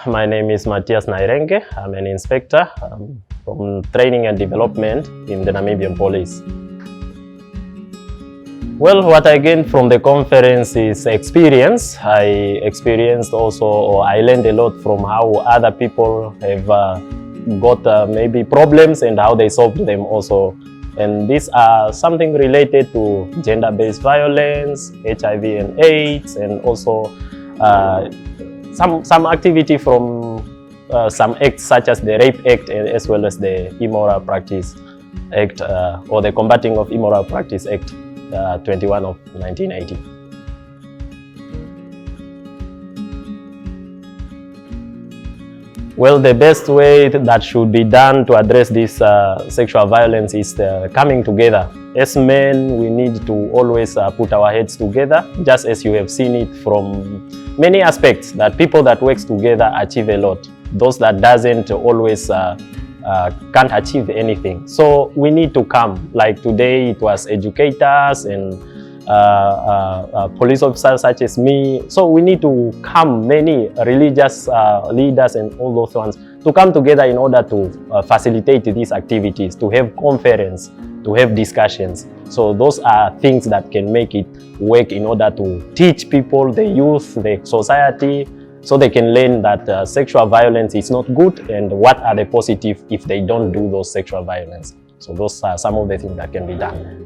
My name is Matthias Nairenge. I'm an inspector from training and development in the Namibian police. Well, what I gained from the conference is experience. I experienced also, or I learned a lot from how other people have got maybe problems and how they solved them also. And these are something related to gender-based violence, HIV and AIDS, and also some activity from some acts such as the Rape Act as well as the Immoral Practice Act or the Combating of Immoral Practice Act 21 of 1980. Well, the best way that should be done to address this sexual violence is coming together. As men, we need to always put our heads together, just as you have seen it from many aspects, that people that works together achieve a lot. Those that doesn't always can't achieve anything. So we need to come. Like today, it was educators and police officers such as me. So we need to come, many religious leaders and all those ones, to come together in order to facilitate these activities, to have conference, to have discussions. So those are things that can make it work in order to teach people, the youth, the society, so they can learn that sexual violence is not good and what are the positives if they don't do those sexual violence. So those are some of the things that can be done.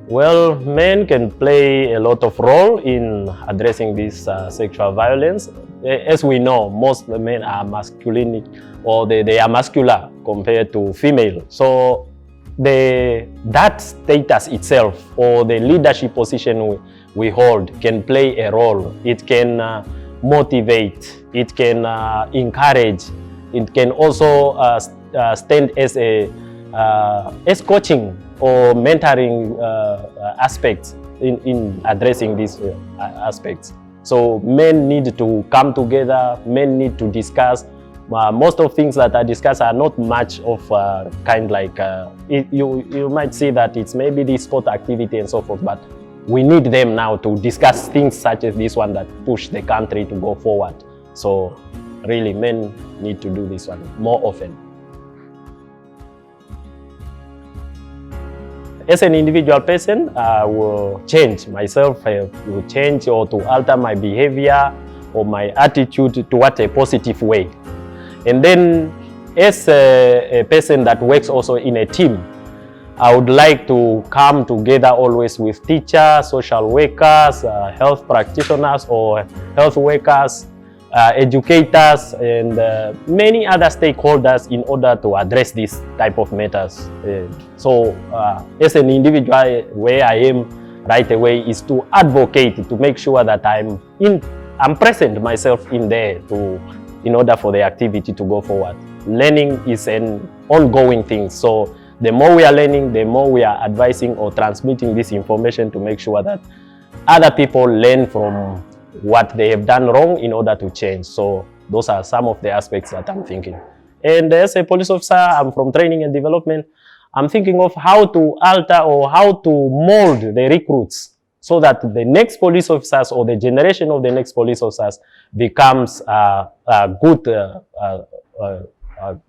Well, men can play a lot of role in addressing this sexual violence. As we know, most men are masculine, or they are muscular compared to female. So that status itself, or the leadership position we hold, can play a role. It can motivate, it can encourage, it can also stand as as coaching or mentoring aspects in addressing these aspects. So men need to come together, men need to discuss. Most of things that are discussed are not much of kind like, you might see that it's maybe the sport activity and so forth, but we need them now to discuss things such as this one that push the country to go forward. So really men need to do this one more often. As an individual person, I will change myself, I will change or to alter my behavior or my attitude towards a positive way. And then as a person that works also in a team, I would like to come together always with teachers, social workers, health practitioners or health workers, educators, and many other stakeholders in order to address this type of matters. So as an individual, where I am right away is to advocate, to make sure that I'm present myself in there in order for the activity to go forward. Learning is an ongoing thing. So the more we are learning, the more we are advising or transmitting this information to make sure that other people learn from what they have done wrong in order to change. So those are some of the aspects that I'm thinking. And as a police officer, I'm from training and development. I'm thinking of how to alter or how to mold the recruits so that the next police officers or the generation of the next police officers becomes a good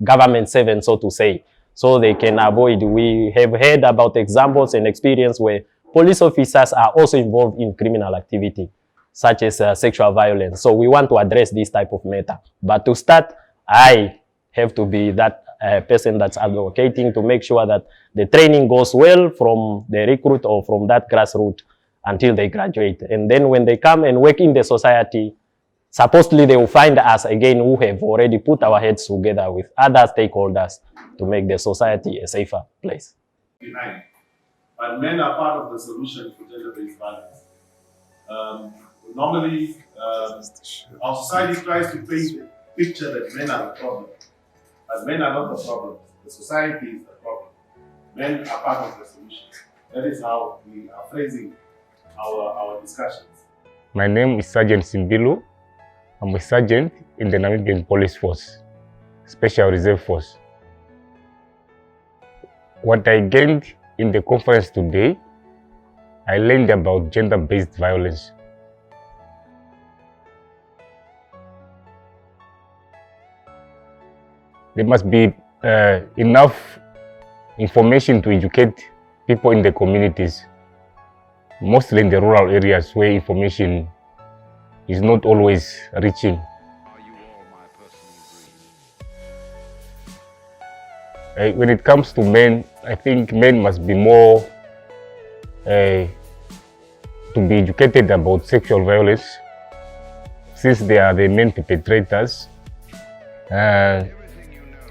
government servant, so to say, so they can avoid. We have heard about examples and experience where police officers are also involved in criminal activity, such as sexual violence. So we want to address this type of matter. But to start, I have to be that person that's advocating to make sure that the training goes well from the recruit or from that grassroots until they graduate. And then when they come and work in the society, supposedly they will find us again who have already put our heads together with other stakeholders to make the society a safer place. But men are part of the solution for gender-based violence. Normally, our society tries to paint a picture that men are the problem. But men are not the problem. The society is the problem. Men are part of the solution. That is how we are phrasing our discussions. My name is Sergeant Simbilu. I'm a sergeant in the Namibian Police Force, Special Reserve Force. What I gained in the conference today, I learned about gender-based violence. there must be enough information to educate people in the communities, mostly in the rural areas where information is not always reaching. When it comes to men, I think men must be more to be educated about sexual violence, since they are the main perpetrators.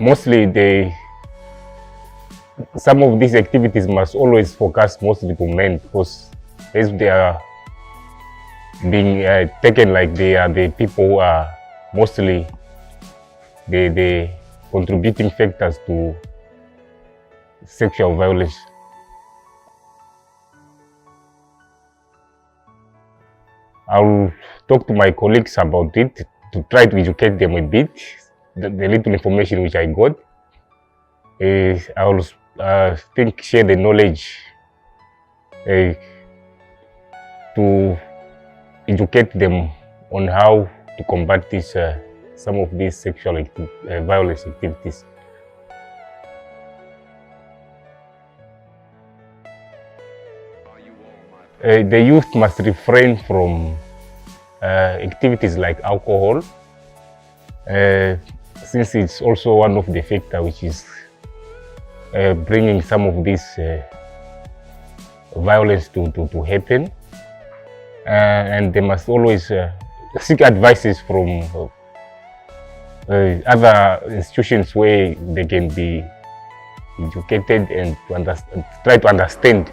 Mostly some of these activities must always focus mostly to men, because as they are being taken like they are the people who are mostly the contributing factors to sexual violence. I'll talk to my colleagues about it to try to educate them a bit, the little information which I got. I will share the knowledge to educate them on how to combat this, some of these sexual violence activities. The youth must refrain from activities like alcohol, since it's also one of the factors which is bringing some of this violence to happen. And they must always seek advices from other institutions where they can be educated and try to understand.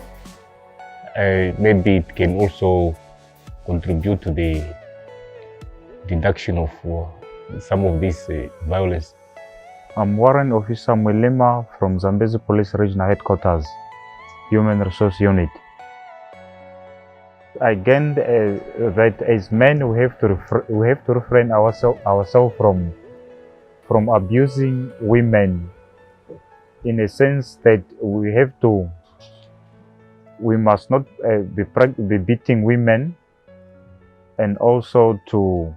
Maybe it can also contribute to the reduction of some of this violence. I'm Warrant Officer Mwilima from Zambezi Police Regional Headquarters, Human Resource Unit. I gained that as men we have to refrain ourselves from abusing women, in a sense that we must not be beating women, and also to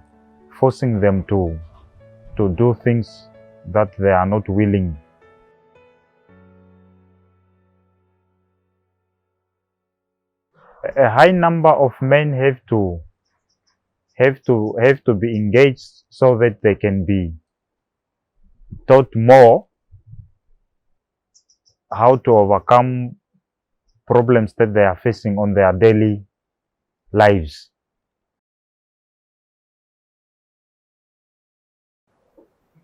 forcing them to do things that they are not willing. A high number of men have to be engaged so that they can be taught more how to overcome problems that they are facing on their daily lives.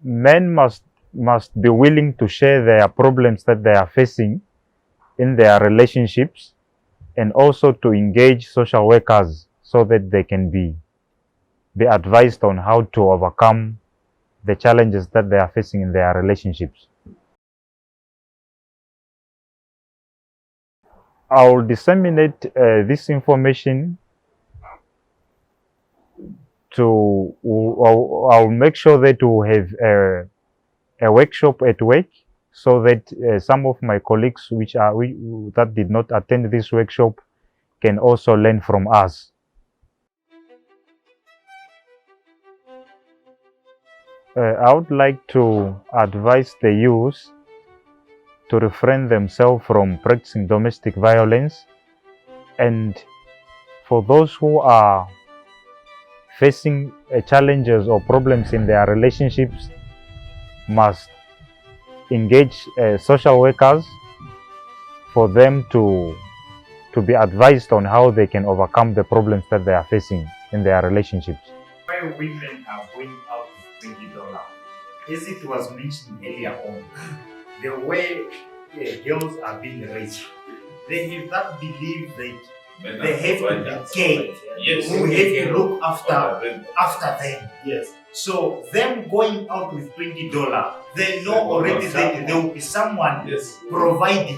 Men must be willing to share their problems that they are facing in their relationships, and also to engage social workers so that they can be advised on how to overcome the challenges that they are facing in their relationships. I will disseminate this information I'll make sure that we'll have a workshop at work, so that some of my colleagues that did not attend this workshop can also learn from us. I would like to advise the youth to refrain themselves from practicing domestic violence, and for those who are facing challenges or problems in their relationships, must engage social workers for them to be advised on how they can overcome the problems that they are facing in their relationships. Why women are going out with $20, as it was mentioned earlier on, the way girls are being raised, they have that belief that they have to be cared. Yes. We have to look after them. Yes. So them going out with $20, they know already that there will be someone providing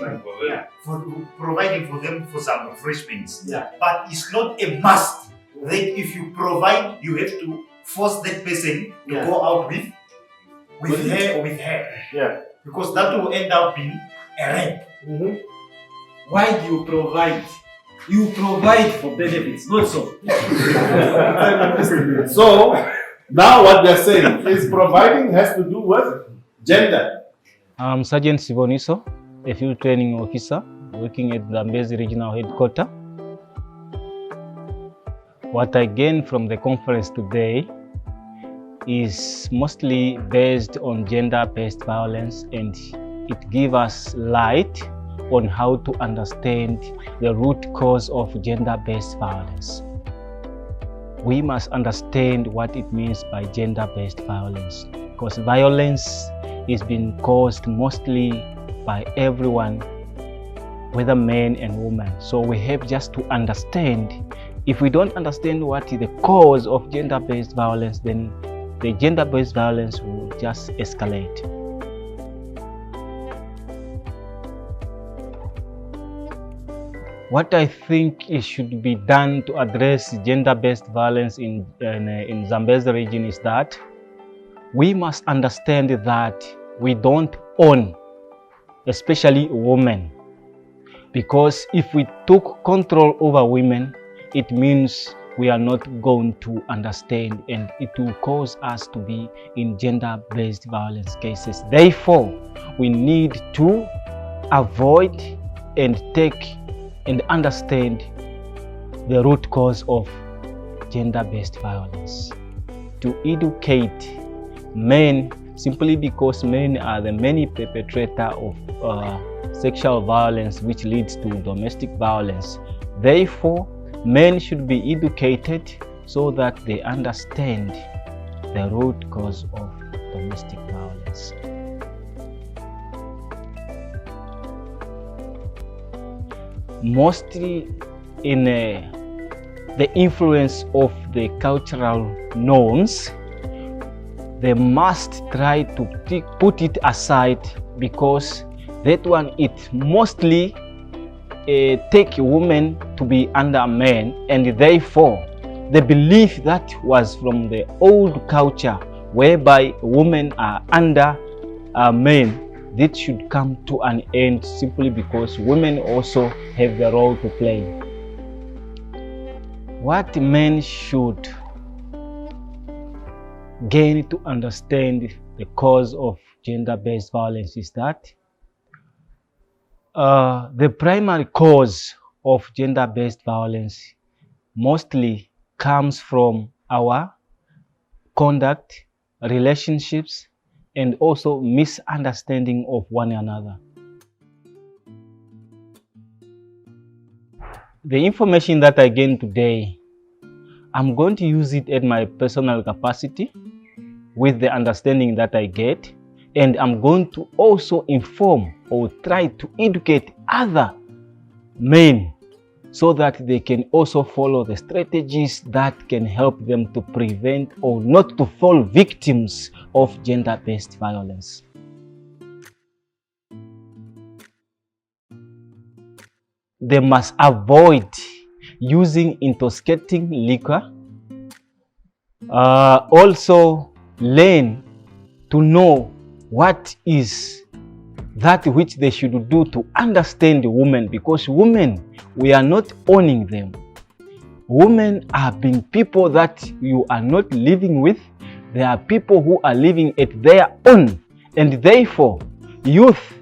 for them for some refreshments. Yeah. But it's not a must that if you provide, you have to force that person to go out with her. Yeah. Because that will end up being a rape. Mm-hmm. Why do you provide? You provide for benefits, not so. So now what they're saying is providing has to do with Gender. I'm Sergeant Siboniso, a field training officer working at the Zambezi regional headquarters. What I gained from the conference today is mostly based on gender-based violence, and it gives us light on how to understand the root cause of gender-based violence. We must understand what it means by gender-based violence, because violence is being caused mostly by everyone, whether men and women. So we have just to understand. If we don't understand what is the cause of gender-based violence, then the gender-based violence will just escalate. What I think it should be done to address gender-based violence in Zambezi region is that we must understand that we don't own, especially women. Because if we took control over women, it means we are not going to understand, and it will cause us to be in gender-based violence cases. Therefore, we need to avoid and take and understand the root cause of gender-based violence. To educate men, simply because men are the main perpetrator of sexual violence, which leads to domestic violence. Therefore, men should be educated so that they understand the root cause of domestic violence. Mostly in the influence of the cultural norms, they must try to put it aside, because that one, it mostly take women to be under men, and therefore the belief that was from the old culture whereby women are under men, this should come to an end, simply because women also have the role to play. What men should gain to understand the cause of gender-based violence is that the primary cause of gender-based violence mostly comes from our conduct, relationships, and also misunderstanding of one another. The information that I gained today, I'm going to use it at my personal capacity with the understanding that I get, and I'm going to also inform or try to educate other men so that they can also follow the strategies that can help them to prevent or not to fall victims of gender-based violence. They must avoid using intoxicating liquor. Also learn to know what is that which they should do to understand women, because women, we are not owning them. Women are being people that you are not living with. They are people who are living at their own, and therefore youth,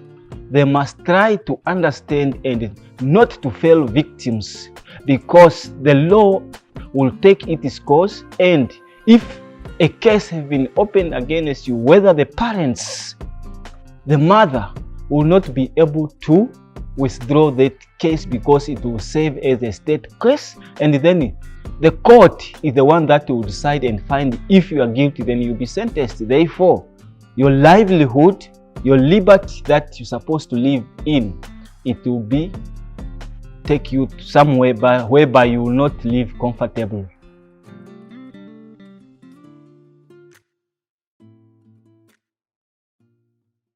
they must try to understand and not to fall victims, because the law will take its course, and if a case has been opened against you, whether the parents, the mother, will not be able to withdraw that case, because it will serve as a state case, and then the court is the one that will decide and find if you are guilty, then you'll be sentenced. Therefore, your livelihood, your liberty that you're supposed to live in, it will be take you somewhere whereby you will not live comfortably.